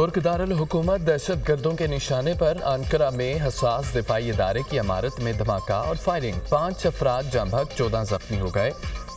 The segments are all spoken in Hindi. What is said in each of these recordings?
तुर्क दारुल हुकूमत दहशत गर्दों के निशाने पर अंकारा में हसास दिफाई इदारे की इमारत में धमाका और फायरिंग। 5 अफराद जाँ बहक 14 जख्मी हो गए।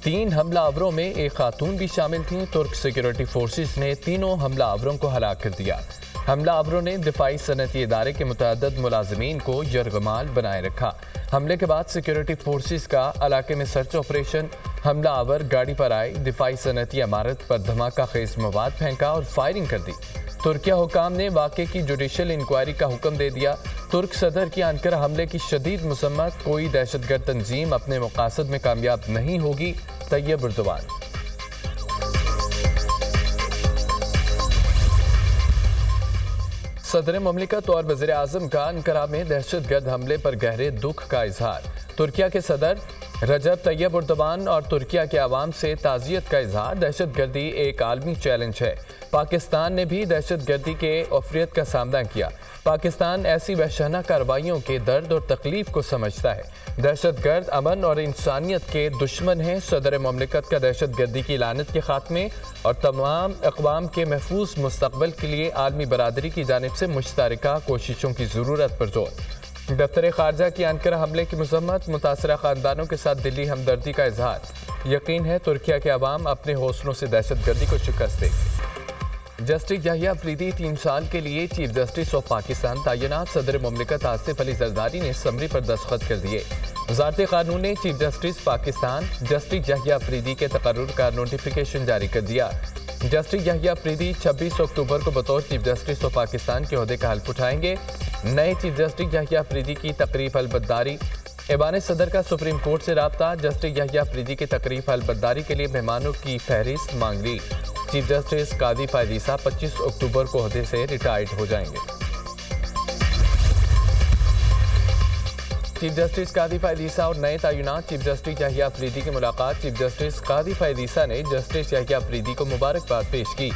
3 हमलावरों में एक खातून भी शामिल थी। तुर्क सिक्योरिटी फोर्सेस ने तीनों हमलावरों को हलाक कर दिया। हमलावरों ने दिफाई सनती इदारे के मुतअद्दिद मुलाजिमीन को यरगमाल बनाए रखा। हमले के बाद सिक्योरिटी फोर्सेस का इलाके में सर्च ऑपरेशन। हमलावर गाड़ी पर आए, दिफाई सनती इमारत पर धमाका खेज मवाद फेंका और फायरिंग कर दी। तुर्किया हुकाम ने वाक़े की जुडिशल इंक्वायरी का हुक्म दे दिया। तुर्क सदर की अंकारा हमले की शदीद मसम्मत। कोई दहशतगर्द तंजीम अपने मकासद में कामयाब नहीं होगी। Tayyip Erdogan. सदर ममलिकत और वज़ीर आज़म का अंकारा में दहशतगर्द हमले पर गहरे दुख का इजहार। तुर्किया के सदर रजब तैयब एर्दोगान और तुर्किया के अवाम से ताज़ियत का इजहार। दहशतगर्दी एक आलमी चैलेंज है। पाकिस्तान ने भी दहशतगर्दी के अफरियत का सामना किया। पाकिस्तान ऐसी वहशाना कार्रवाइयों के दर्द और तकलीफ को समझता है। दहशतगर्द अमन और इंसानियत के दुश्मन हैं। सदर ममलिकत का दहशतगर्दी की लानत के खात्मे और तमाम अक़वाम के महफूज मुस्तक़बिल के लिए आलमी बरादरी की जानिब से मुश्तरका कोशिशों की ज़रूरत पर जोर। दफ्तर ख़ारजा की अंकारा हमले की मज़म्मत। मुतासरा ख़ानदानों के साथ दिली हमदर्दी का इजहार। यकीन है तुर्किया के अवाम अपने हौसलों से दहशतगर्दी को शिकस्त देगी। जस्टिस याहिया अफरीदी 3 साल के लिए चीफ जस्टिस ऑफ पाकिस्तान तैनात। सदर ममलिकत आसिफ अली जरदारी ने समरी पर दस्तखत कर दिए। वज़ारत क़ानून ने chief justice Pakistan justice Yahya Afridi के तकर्रुर का नोटिफिकेशन जारी कर दिया। जस्टिस याहिया अफरीदी 26 अक्टूबर को बतौर चीफ जस्टिस ऑफ पाकिस्तान के ओहदे का हल्फ उठाएंगे। नए चीफ जस्टिस याहिया अफरीदी की तकरीब हलबद्दारी। ऐवान सदर का सुप्रीम कोर्ट से राब्ता। जस्टिस याहिया अफरीदी की तकरीब हलबद्दारी के लिए मेहमानों की फहरिस्त मांग ली। चीफ जस्टिस कादी फायद ईसा 25 अक्टूबर को ओहदे से रिटायर्ड हो जाएंगे। चीफ जस्टिस कादी फायद ईसा और नए तैनात चीफ जस्टिस याहिया अफरीदी की मुलाकात। चीफ जस्टिस कादी फायद ईसा ने जस्टिस याहिया अफरीदी को मुबारकबाद पेश की।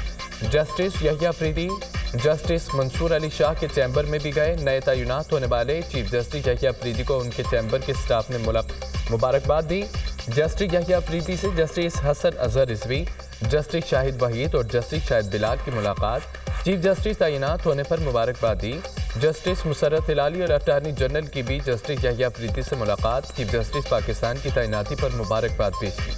जस्टिस याहिया अफरीदी जस्टिस मंसूर अली शाह के चैम्बर में भी गए। नए तैनात होने वाले चीफ जस्टिस याहिया अफरीदी को उनके चैम्बर के स्टाफ ने मुबारकबाद दी। जस्टिस याहिया अफरीदी से जस्टिस हसन अजहर रिजवी, जस्टिस शाहिद वहीद और जस्टिस शाहिद बिलाल की मुलाकात। चीफ जस्टिस तैनात होने पर मुबारकबाद दी। जस्टिस मुसर्रत हिलाली और अटॉर्नी जनरल की भी जस्टिस याहिया अफरीदी से मुलाकात। चीफ जस्टिस पाकिस्तान की तैनाती पर मुबारकबाद पेश की।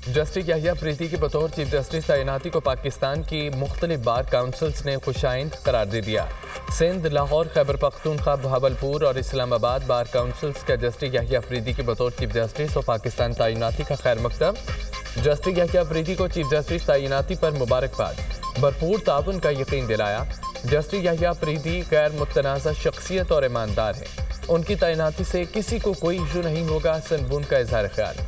जस्टिस याहिया अफरीदी की बतौर चीफ जस्टिस तैनाती को पाकिस्तान की मुख्तलिफ बार काउंसिल्स ने खुशाइंद करार दे दिया। सिंध, लाहौर, खैबर पख्तूनख्वा, भावलपुर और इस्लामाबाद बार काउंसिल्स का जस्टिस याहिया अफरीदी की बतौर चीफ जस्टिस और पाकिस्तान तैनाती का खैर मकदम। जस्टिस याहिया अफरीदी को चीफ जस्टिस तैनाती पर मुबारकबाद। भरपूर ताउन का यकीन दिलाया। जस्टिस याहिया अफरीदी गैर मुतनाज़ा शख्सियत और ईमानदार है। उनकी तैनाती से किसी को कोई इशू नहीं होगा। सनबून का इजहार ख्याल।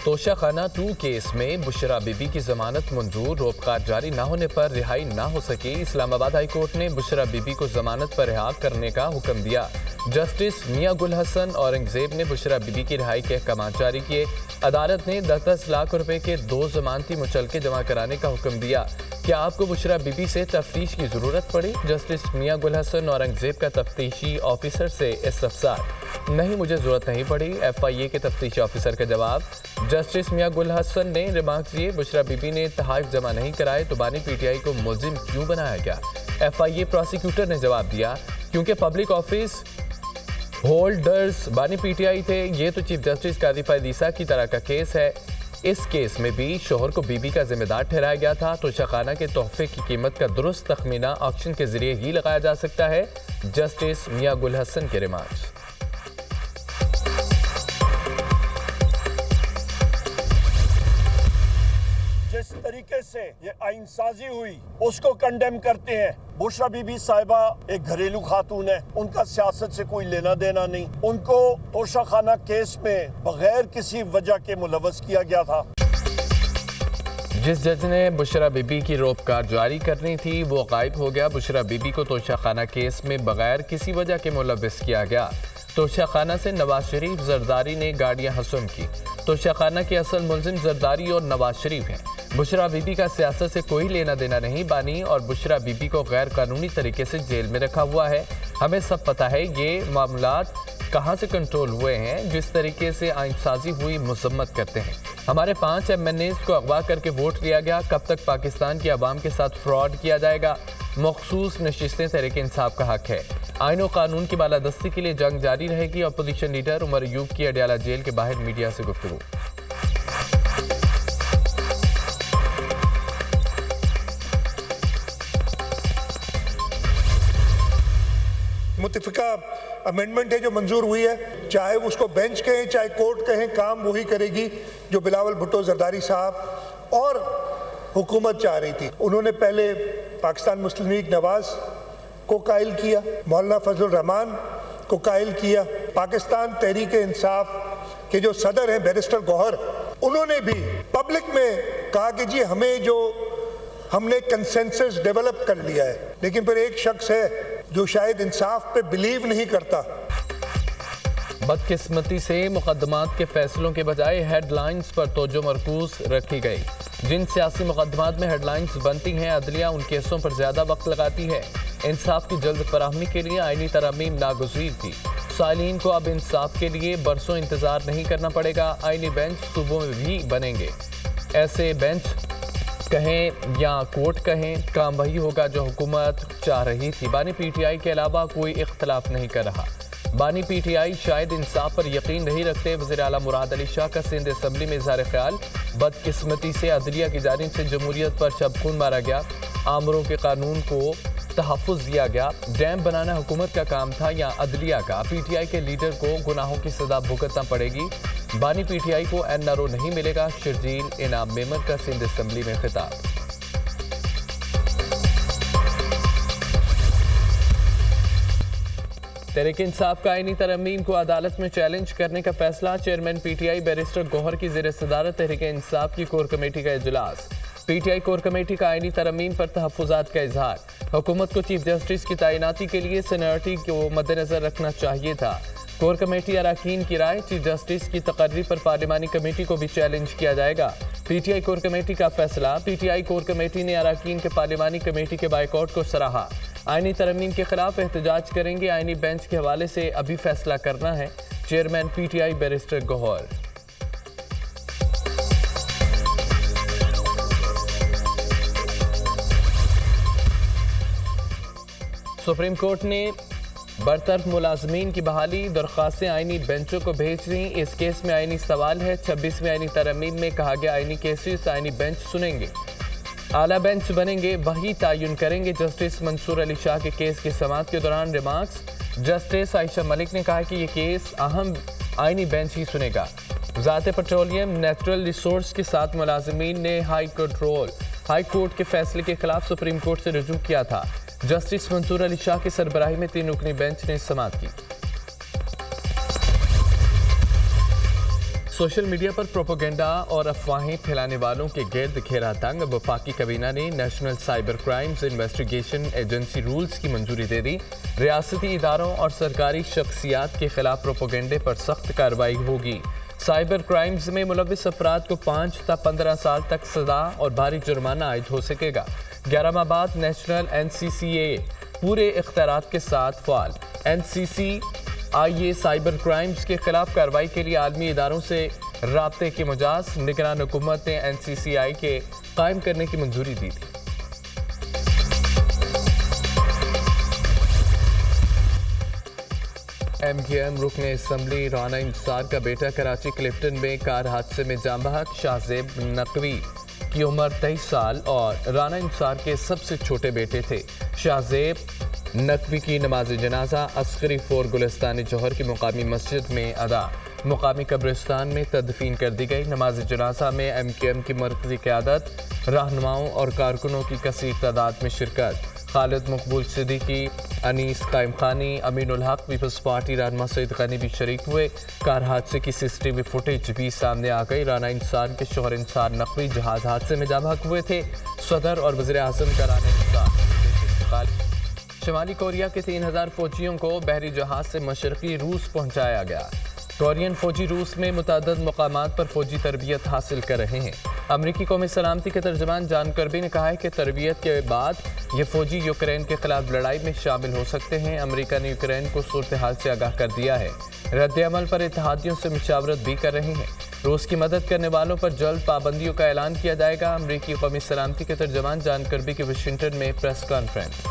तोशाखाना 2 केस में बुशरा बीबी की जमानत मंजूर। रोककार जारी न होने पर रिहाई न हो सकी। इस्लामाबाद हाई कोर्ट ने बुशरा बीबी को जमानत पर रिहा करने का हुक्म दिया। जस्टिस मियां गुल हसन औरंगजेब ने बुशरा बीबी की रिहाई के अहकाम जारी किए। अदालत ने 10-10 लाख रुपए के 2 जमानती मुचलके जमा कराने का हुक्म दिया। क्या आपको बुशरा बीबी से तफ्तीश की जरूरत पड़ी? जस्टिस मियां गुल हसन औरंगजेब का तफ्तीशी ऑफिसर से इस्तफसार। नहीं, मुझे जरूरत नहीं पड़ी। FIA के तफ्तीशी ऑफिसर का जवाब। जस्टिस मियां गुल हसन ने रिमार्क दिए, बुशरा बीबी ने तहाइफ जमा नहीं कराए तो बानी PTI को मुलजिम क्यों बनाया गया? FIA प्रोसिक्यूटर ने जवाब दिया, क्योंकि पब्लिक ऑफिस होल्डर्स बानी PTI थे। ये तो चीफ जस्टिस कादी फायद ईसा की तरह का केस है। इस केस में भी शोहर को बीबी का जिम्मेदार ठहराया गया था। तोशाखाना के तोहफे की कीमत का दुरुस्त तखमीना ऑक्शन के जरिए ही लगाया जा सकता है। जस्टिस मियां गुल हसन के रिमार्क। जिस तरीके से ये आइनसाजी हुई उसको कंडेम करते हैं। बुशरा बीबी साहिबा एक घरेलू खातून है, उनका सियासत से कोई लेना देना नहीं। उनको तोशाखाना केस में बगैर किसी वजह के मुलव्वस किया गया था। जिस जज ने बुशरा बीबी की रोककार जारी करनी थी वो गायब हो गया। बुशरा बीबी को तोशाखाना केस में बगैर किसी वजह के मुलव्वस किया गया। तोशाखाना से नवाज शरीफ जरदारी ने गाड़ियां हसन की। तोशाखाना के असल मुलजिम जरदारी और नवाज शरीफ हैं। बुशरा बीबी का सियासत से कोई लेना देना नहीं। बानी और बुशरा बीबी को गैर कानूनी तरीके से जेल में रखा हुआ है। हमें सब पता है ये मामलात कहां से कंट्रोल हुए हैं। जिस तरीके से आइनसाजी हुई मजम्मत करते हैं। हमारे 5 MNAs को अगवा करके वोट लिया गया। कब तक पाकिस्तान की आवाम के साथ फ्रॉड किया जाएगा। मखसूस नशिस्तें तहरीक इंसाफ का हक है। आइन और कानून की बालादस्ती के लिए जंग जारी रहेगी। अपोजिशन लीडर उमर अयूब की अडयाला जेल के बाहर मीडिया से गुफ्तगू। मुतफिका अमेंडमेंट है जो मंजूर हुई है, चाहे उसको बेंच कहें चाहे कोर्ट कहें, काम वही करेगी जो बिलावल भुट्टो जरदारी साहब और हुकूमत चाह रही थी। उन्होंने पहले पाकिस्तान मुस्लिम लीग नवाज को कायल किया, मौलाना फजलुर रहमान को कायल किया, पाकिस्तान तहरीक इंसाफ के जो सदर हैं बैरिस्टर गौहर, उन्होंने भी पब्लिक में कहा कि जी हमें जो हमने कंसेंसस डेवलप कर लिया है। लेकिन फिर एक शख्स है जो शायद इंसाफ पे बिलीव नहीं करता। बदकिस्मती से मुकदमात के फैसलों के बजाय हेडलाइंस पर तवज्जो मरकूज रखी गई। जिन सियासी मुकदमात में हेडलाइंस बनती हैं, अदलिया उन केसों पर ज्यादा वक्त लगाती है। इंसाफ की जल्द फराहमी के लिए आईनी तरमीम नागुज़ीर थी। साइलीन को अब इंसाफ के लिए बरसों इंतजार नहीं करना पड़ेगा। आईनी बेंच सूबों में भी बनेंगे। ऐसे बेंच कहें या कोर्ट कहें, काम वही होगा जो हुकूमत चाह रही थी। बानी PTI के अलावा कोई इख्तलाफ नहीं कर रहा। बानी PTI शायद इंसाफ पर यकीन नहीं रखते। वज़ीर आला मुराद अली शाह का सिंध असम्बली में इज़हार ख्याल। बदकिस्मती से अदलिया की जानिब से जमहूरियत पर शबखून मारा गया। आमरों के कानून को तहफ़्फ़ुज़ दिया गया। डैम बनाना हुकूमत का काम था या अदलिया का। PTI के लीडर को गुनाहों की सज़ा भुगतना पड़ेगी। बानी PTI को NRO नहीं मिलेगा। शर्जील इनाम मेमन का सिंध असम्बली में खिताब। तहरीक इंसाफ का आईनी तरमीम को अदालत में चैलेंज करने का फैसला। चेयरमैन PTI बैरिस्टर गौहर की ज़ेर सदारत तहरीक इंसाफ की कोर कमेटी का इजलास। PTI कोर कमेटी का आईनी तरमीम पर तहफ़्फ़ुज़ात का इजहार। हुकूमत को चीफ जस्टिस की तैनाती के लिए सीनियरिटी को मद्देनजर रखना चाहिए था। कोर कमेटी अरकान की राय। चीफ जस्टिस की तकर्री पर पार्लिमानी कमेटी को भी चैलेंज किया जाएगा। PTI कोर कमेटी का फैसला। PTI कोर कमेटी ने अरकान के पार्लिमानी कमेटी के बाइकआउट को सराहा। आईनी तरमीम के खिलाफ एहतजाज करेंगे। आईनी बेंच के हवाले से अभी फैसला करना है। Chairman PTI barrister Gohar. Supreme court ने बरतरफ मुलाजमीन की बहाली दरख्वास्तें आईनी बेंचों को भेज दी। इस केस में आईनी सवाल है। 26वें आईनी तरमीम में कहा गया आईनी केसेस आईनी बेंच सुनेंगे। आला बेंच बनेंगे, वही तयन करेंगे। जस्टिस मंसूर अली शाह के केस की समाअत के दौरान रिमार्क्स। जस्टिस आयशा मलिक ने कहा कि ये केस अहम आईनी बेंच ही सुनेगा। वज़ारत पेट्रोलियम नेचुरल रिसोर्स के 7 मुलाजमीन ने हाई कोर्ट के फैसले के खिलाफ सुप्रीम कोर्ट से रुजू किया था। जस्टिस मंसूर अली शाह की सरबराही में 3 रुकनी बेंच ने समाअत की। सोशल मीडिया पर प्रोपेगेंडा और अफवाहें फैलाने वालों के गिर्द घेरा तंग। वफाकी काबीना ने national cyber crimes investigation agency rules की मंजूरी दे दी। रियासती इदारों और सरकारी शख्सियात के खिलाफ प्रोपेगेंडे पर सख्त कार्रवाई होगी। साइबर क्राइम्स में मुलविस अफराद को 5 से 15 साल तक सजा और भारी जुर्माना आयद हो सकेगा। 11 माह बाद नेशनल NCCA पूरे इख्तियारात के साथ फ़ाल। NCCIA साइबर क्राइम्स के खिलाफ कार्रवाई के लिए आलमी इदारों से राब्ते की मुजाज। निगरान हुकूमत ने NCCI के कायम करने की मंजूरी दी थी। MKM रुकने असम्बली राना इंसार का बेटा कराची क्लिफ्टन में कार हादसे में जान बहक। शाहजेब नकवी की उम्र 23 साल और राना इंसार के सबसे छोटे बेटे थे। शाहजेब नकवी की नमाज जनाजा अस्करी 4 गुलिस्तान जौहर की मुकामी मस्जिद में अदा। मुकामी कब्रिस्तान में तदफीन कर दी गई। नमाज जनाजा में MKM की मरकजी क़यादत, रहनुमाओं और कारकुनों की कसीर तादाद में शिरकत। खालिद मकबूल सिद्दीकी, अनीस कायम खानी, अमीनुल हक, पीपल्स पार्टी रहनुमा सईद गनी भी शरीक हुए। कार हादसे की CCTV फुटेज भी सामने आ गई। राना इंसार के शोहर इंसार नकवी जहाज हादसे में जाँ बहक हुए थे। सदर और वज़ीर आज़म का राना इंसार। शमाली कोरिया के 3000 फौजियों को बहरी जहाज से मशरक़ी रूस पहुँचाया गया। कोरियन फौजी रूस में मुतअद्दिद मकामात पर फौजी तरबियत हासिल कर रहे हैं। अमरीकी कौमी सलामती के तर्जमान जॉन कर्बी ने कहा है कि तरबियत के बाद ये फौजी यूक्रेन के खिलाफ लड़ाई में शामिल हो सकते हैं। अमेरिका ने यूक्रेन को सूरत हाल से आगाह कर दिया है। रद्द अमल पर इत्तेहादियों से मुशावरत भी कर रहे हैं। रूस की मदद करने वालों पर जल्द पाबंदियों का ऐलान किया जाएगा। अमरीकी कौमी सलामती के तर्जमान जॉन कर्बी की वाशिंगटन में प्रेस कॉन्फ्रेंस।